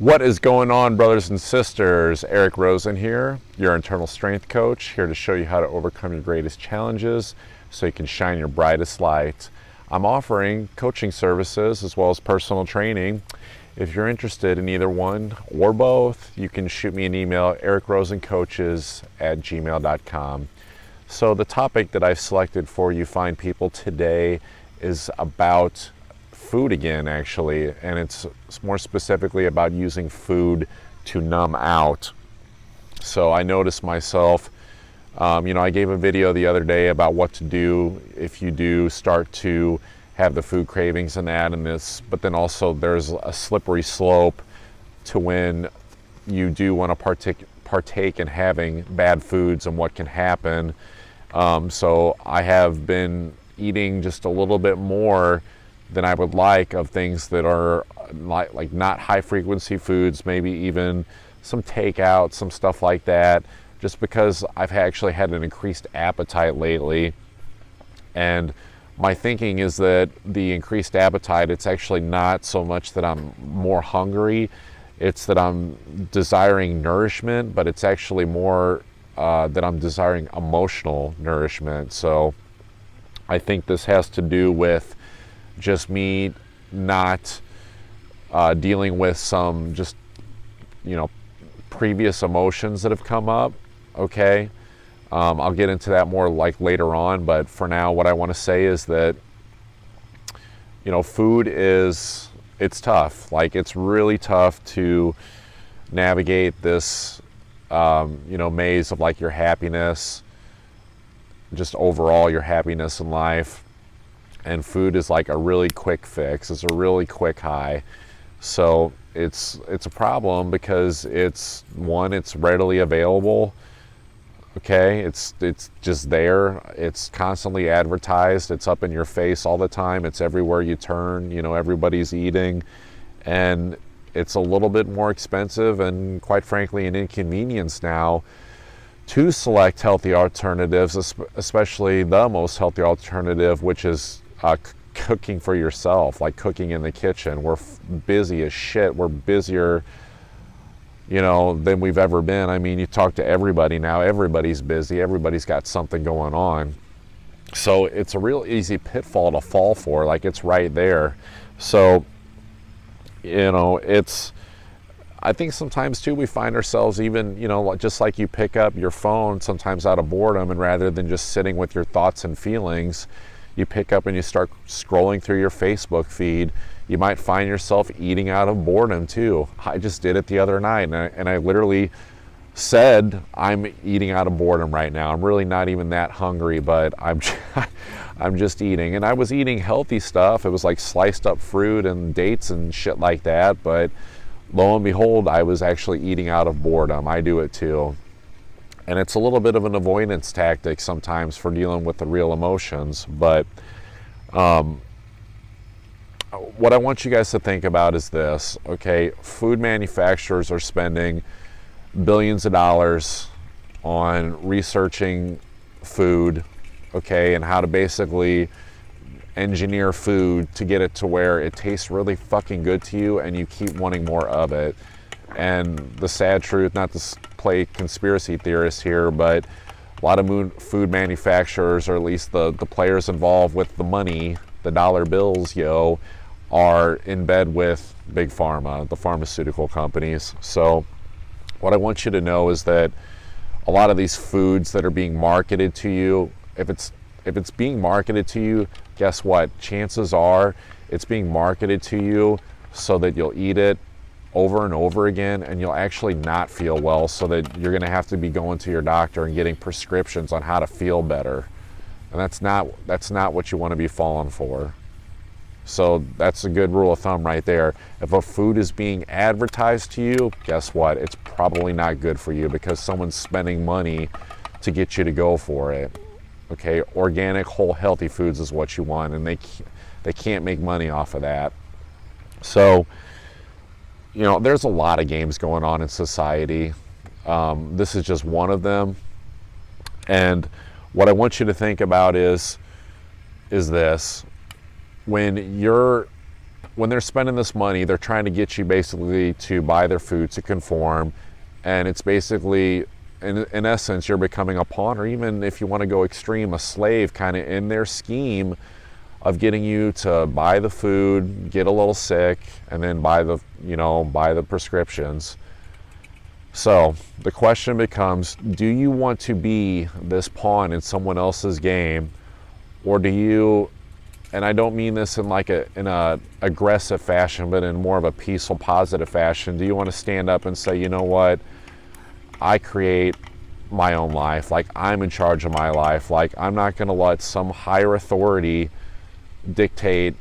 What is going on, brothers and sisters? Eric Rosen here, your internal strength coach, here to show you how to overcome your greatest challenges so you can shine your brightest light. I'm offering coaching services as well as personal training. If you're interested in either one or both, you can shoot me an email, ericrosencoaches@gmail.com. So the topic that I've selected for you fine people today is about food again, actually, and it's more specifically about using food to numb out. So I noticed myself, I gave a video the other day about what to do if you do start to have the food cravings and that and this, but then also there's a slippery slope to when you do want to partake in having bad foods and what can happen. So I have been eating just a little bit more than I would like of things that are like not high frequency foods, maybe even some takeout, some stuff like that, just because I've actually had an increased appetite lately. And my thinking is that the increased appetite, it's actually not so much that I'm more hungry, it's that I'm desiring nourishment, but it's actually more that I'm desiring emotional nourishment. So I think this has to do with just me not dealing with some just previous emotions that have come up. Okay, I'll get into that more like later on, but for now what I want to say is that food it's tough. Like, it's really tough to navigate this maze of like your happiness, just overall your happiness in life. And food is like a really quick fix. It's a really quick high. So it's a problem because it's readily available. Okay, it's just there. It's constantly advertised. It's up in your face all the time. It's everywhere you turn. Everybody's eating, and it's a little bit more expensive and, quite frankly, an inconvenience now to select healthy alternatives, especially the most healthy alternative, which is cooking for yourself, like cooking in the kitchen. We're busy as shit. We're busier, than we've ever been. I mean, you talk to everybody now, everybody's busy, everybody's got something going on. So it's a real easy pitfall to fall for, like it's right there. So, I think sometimes too we find ourselves even, just like you pick up your phone sometimes out of boredom, and rather than just sitting with your thoughts and feelings, you pick up and you start scrolling through your Facebook feed. You might find yourself eating out of boredom too. I just did it the other night, and I literally said, I'm eating out of boredom right now. I'm really not even that hungry, but I'm just eating. And I was eating healthy stuff. It was like sliced up fruit and dates and shit like that, but lo and behold, I was actually eating out of boredom. I do it too. And it's a little bit of an avoidance tactic sometimes for dealing with the real emotions. But what I want you guys to think about is this, okay? Food manufacturers are spending billions of dollars on researching food, okay, and how to basically engineer food to get it to where it tastes really fucking good to you and you keep wanting more of it. And the sad truth, not to play conspiracy theorists here, but a lot of food manufacturers, or at least the players involved with the money, the dollar bills, are in bed with big pharma, the pharmaceutical companies. So what I want you to know is that a lot of these foods that are being marketed to you, if it's being marketed to you, guess what? Chances are it's being marketed to you so that you'll eat it over and over again, and you'll actually not feel well, so that you're going to have to be going to your doctor and getting prescriptions on how to feel better. And that's not what you want to be falling for. So that's a good rule of thumb right there. If a food is being advertised to you, guess what? It's probably not good for you, because someone's spending money to get you to go for it. Okay, organic, whole, healthy foods is what you want, and they can't make money off of that. So there's a lot of games going on in society. This is just one of them. And what I want you to think about is this. When you're when they're spending this money, they're trying to get you basically to buy their food, to conform, and it's basically, in essence, you're becoming a pawn, or even if you want to go extreme, a slave kind of in their scheme of getting you to buy the food, get a little sick, and then buy the prescriptions. So the question becomes, do you want to be this pawn in someone else's game, or do you, and I don't mean this in in a aggressive fashion, but in more of a peaceful, positive fashion, do you want to stand up and say, you know what, I create my own life, like I'm in charge of my life, like I'm not going to let some higher authority dictate,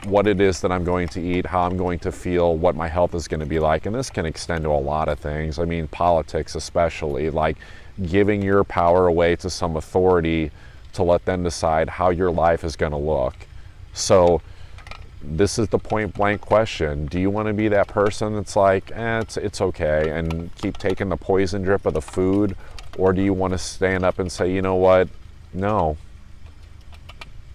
what it is that I'm going to eat, how I'm going to feel, what my health is going to be like. And this can extend to a lot of things. I mean, politics especially, like giving your power away to some authority to let them decide how your life is going to look. So this is the point blank question. Do you want to be that person that's like, it's okay, and keep taking the poison drip of the food? Or do you want to stand up and say, you know what, no,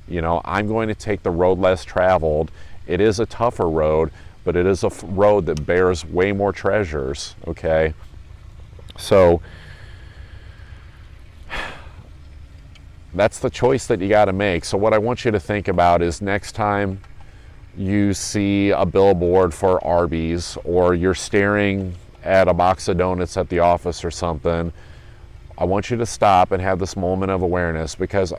I'm going to take the road less traveled. It is a tougher road, but it is a road that bears way more treasures, okay? So that's the choice that you got to make. So what I want you to think about is, next time you see a billboard for Arby's, or you're staring at a box of donuts at the office or something, I want you to stop and have this moment of awareness, because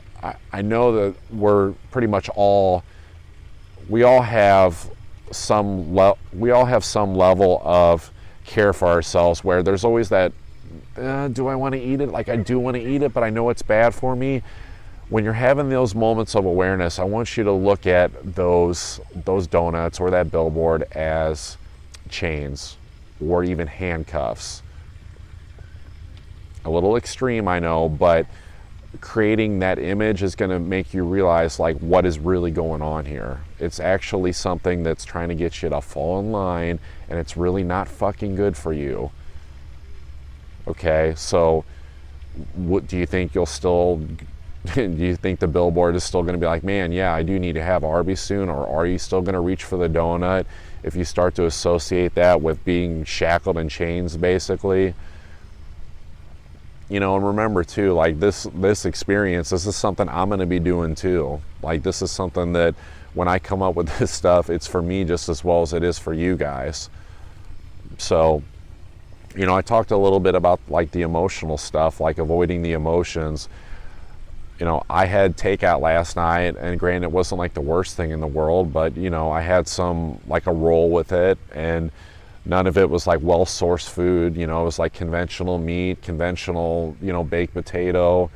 I know that we're pretty much we all have some level of care for ourselves, where there's always that, do I want to eat it? Like, I do want to eat it, but I know it's bad for me. When you're having those moments of awareness, I want you to look at those donuts or that billboard as chains or even handcuffs. A little extreme, I know, but creating that image is going to make you realize, like, what is really going on here. It's actually something that's trying to get you to fall in line, and it's really not fucking good for you. Okay, so what do you think do you think the billboard is still going to be like, man, yeah, I do need to have Arby's soon? Or are you still going to reach for the donut if you start to associate that with being shackled in chains, basically? And remember too, like this experience, this is something I'm going to be doing too. Like, this is something that when I come up with this stuff, it's for me just as well as it is for you guys. So, I talked a little bit about like the emotional stuff, like avoiding the emotions. I had takeout last night, and granted, it wasn't like the worst thing in the world, but I had a roll with it, and none of it was like well-sourced food. It was like conventional meat, conventional, baked potato.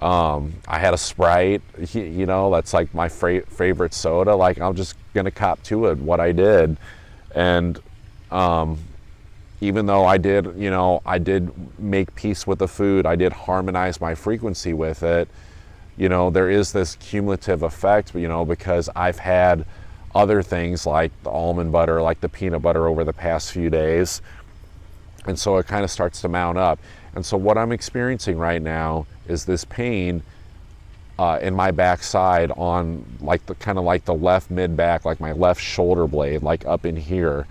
I had a Sprite, that's like my favorite soda. Like, I'm just gonna cop to it, what I did. And even though I did make peace with the food, I did harmonize my frequency with it, there is this cumulative effect, because I've had other things like the almond butter, like the peanut butter over the past few days. And so it kind of starts to mount up. And so what I'm experiencing right now is this pain in my backside on like the left mid back, like my left shoulder blade, like up in here.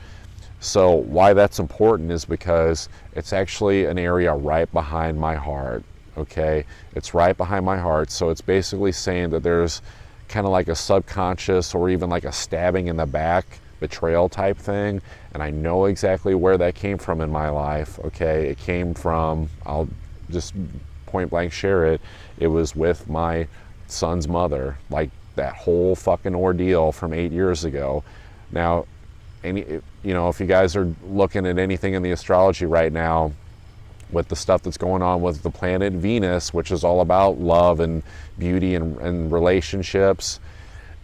So why that's important is because it's actually an area right behind my heart, okay? It's right behind my heart. So it's basically saying that there's kind of like a subconscious or even like a stabbing in the back betrayal type thing. And I know exactly where that came from in my life, okay? It came from, I'll just point blank share it, it was with my son's mother, like that whole fucking ordeal from 8 years ago. Now, if you guys are looking at anything in the astrology right now, with the stuff that's going on with the planet Venus, which is all about love and beauty and relationships,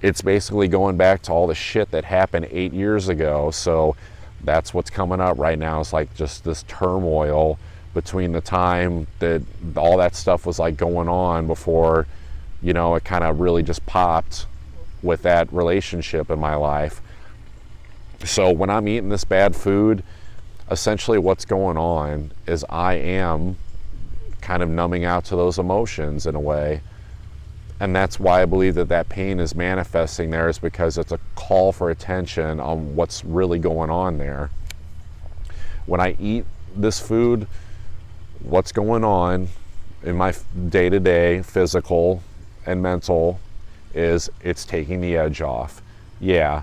it's basically going back to all the shit that happened 8 years ago. So that's what's coming up right now. It's like just this turmoil between the time that all that stuff was like going on before, it kind of really just popped with that relationship in my life. So when I'm eating this bad food, essentially what's going on is I am kind of numbing out to those emotions in a way. And that's why I believe that that pain is manifesting there, is because it's a call for attention on what's really going on there. When I eat this food, what's going on in my day-to-day physical and mental is it's taking the edge off. Yeah,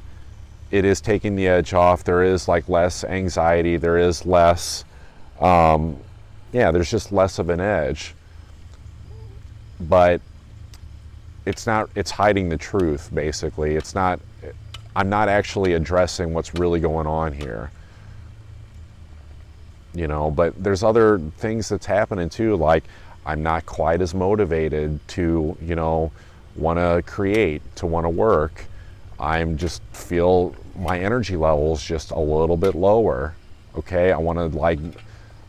it is taking the edge off. There is like less anxiety. There is less, there's just less of an edge. But it's not, it's hiding the truth, basically. It's not, I'm not actually addressing what's really going on here. You know, but there's other things that's happening too, like I'm not quite as motivated to, you know, want to create, to want to work. I'm just feel my energy levels just a little bit lower. Okay, I want to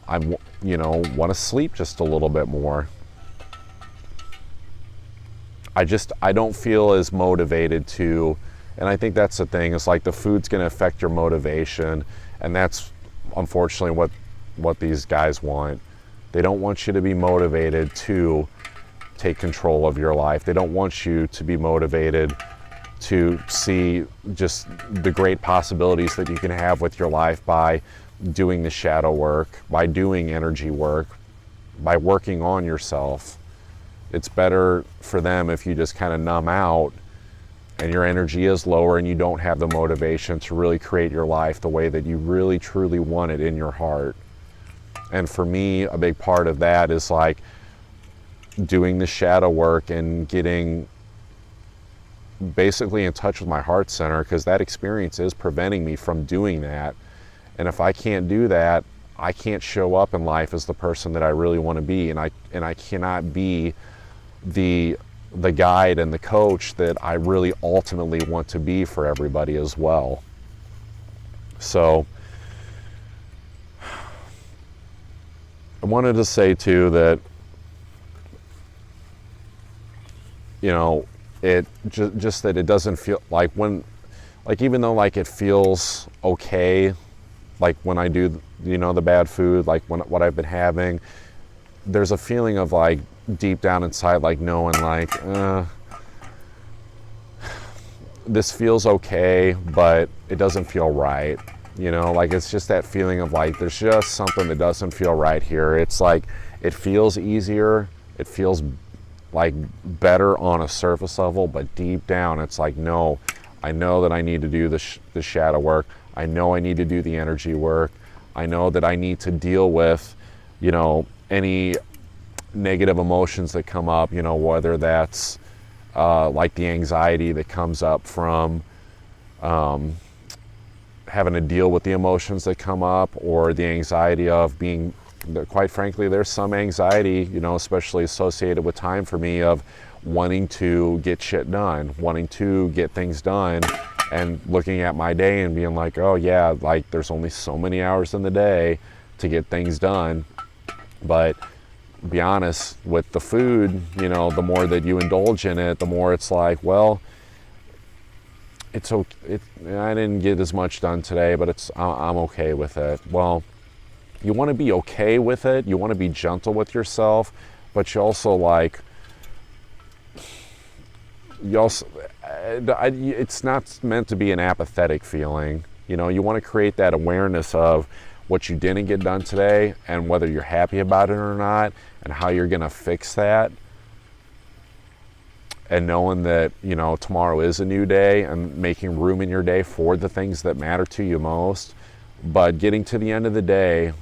want to sleep just a little bit more. I don't feel as motivated to, and I think that's the thing, it's like the food's going to affect your motivation, and that's unfortunately what these guys want. They don't want you to be motivated to take control of your life. They don't want you to be motivated to see just the great possibilities that you can have with your life by doing the shadow work, by doing energy work, by working on yourself. It's better for them if you just kind of numb out and your energy is lower and you don't have the motivation to really create your life the way that you really truly want it in your heart. And for me, a big part of that is like doing the shadow work and getting basically in touch with my heart center, because that experience is preventing me from doing that. And if I can't do that, I can't show up in life as the person that I really want to be, and I cannot be the guide and the coach that I really ultimately want to be for everybody as well. So I wanted to say too that, you know, it just that it doesn't feel like even though like it feels okay, like when I do, you know, the bad food, like what I've been having, there's a feeling of like deep down inside, like knowing like, this feels okay, but it doesn't feel right. You know, like it's just that feeling of like, there's just something that doesn't feel right here. It's like, it feels easier. It feels like better on a surface level, but deep down it's like, no, I know that I need to do the shadow work. I know I need to do the energy work. I know that I need to deal with, you know, any negative emotions that come up, you know, whether that's like the anxiety that comes up from having to deal with the emotions that come up, or the anxiety of being, quite frankly, there's some anxiety, you know, especially associated with time for me, of wanting to get shit done, wanting to get things done, and looking at my day and being like, oh yeah, like there's only so many hours in the day to get things done. But be honest, with the food, you know, the more that you indulge in it, the more it's like, well, it's okay. I didn't get as much done today, but I'm okay with it. Well, you want to be okay with it. You want to be gentle with yourself, but you also like, it's not meant to be an apathetic feeling. You know, you want to create that awareness of what you didn't get done today and whether you're happy about it or not, and how you're going to fix that. And knowing that, you know, tomorrow is a new day, and making room in your day for the things that matter to you most. But getting to the end of the day,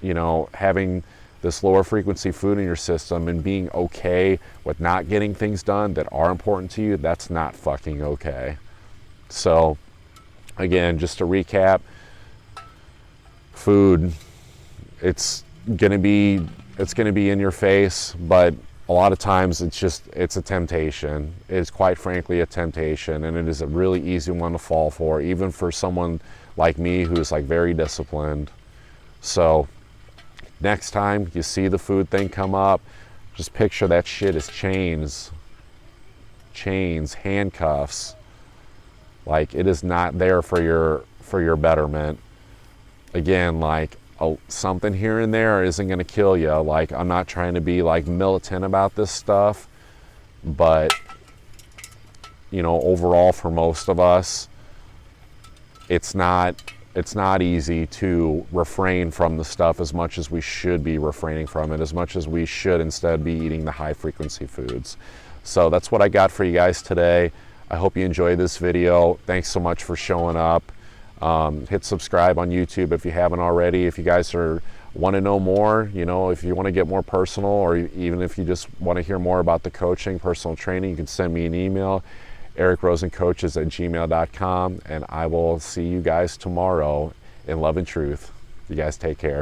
you know, having this lower frequency food in your system and being okay with not getting things done that are important to you, that's not fucking okay. So again, just to recap, food, it's gonna be in your face, but a lot of times it's a temptation. It's quite frankly a temptation, and it is a really easy one to fall for, even for someone like me who's like very disciplined. So next time you see the food thing come up, just picture that shit as chains, handcuffs. Like, it is not there for your betterment. Again, like, something here and there isn't going to kill you. Like, I'm not trying to be like militant about this stuff, but overall for most of us, it's not easy to refrain from the stuff as much as we should be refraining from it, as much as we should instead be eating the high frequency foods. So that's what I got for you guys today. I hope you enjoyed this video. Thanks so much for showing up. Hit subscribe on YouTube if you haven't already. If you guys want to know more, if you want to get more personal, or even if you just want to hear more about the coaching, personal training, you can send me an email, ericrosencoaches@gmail.com, and I will see you guys tomorrow in love and truth. You guys take care.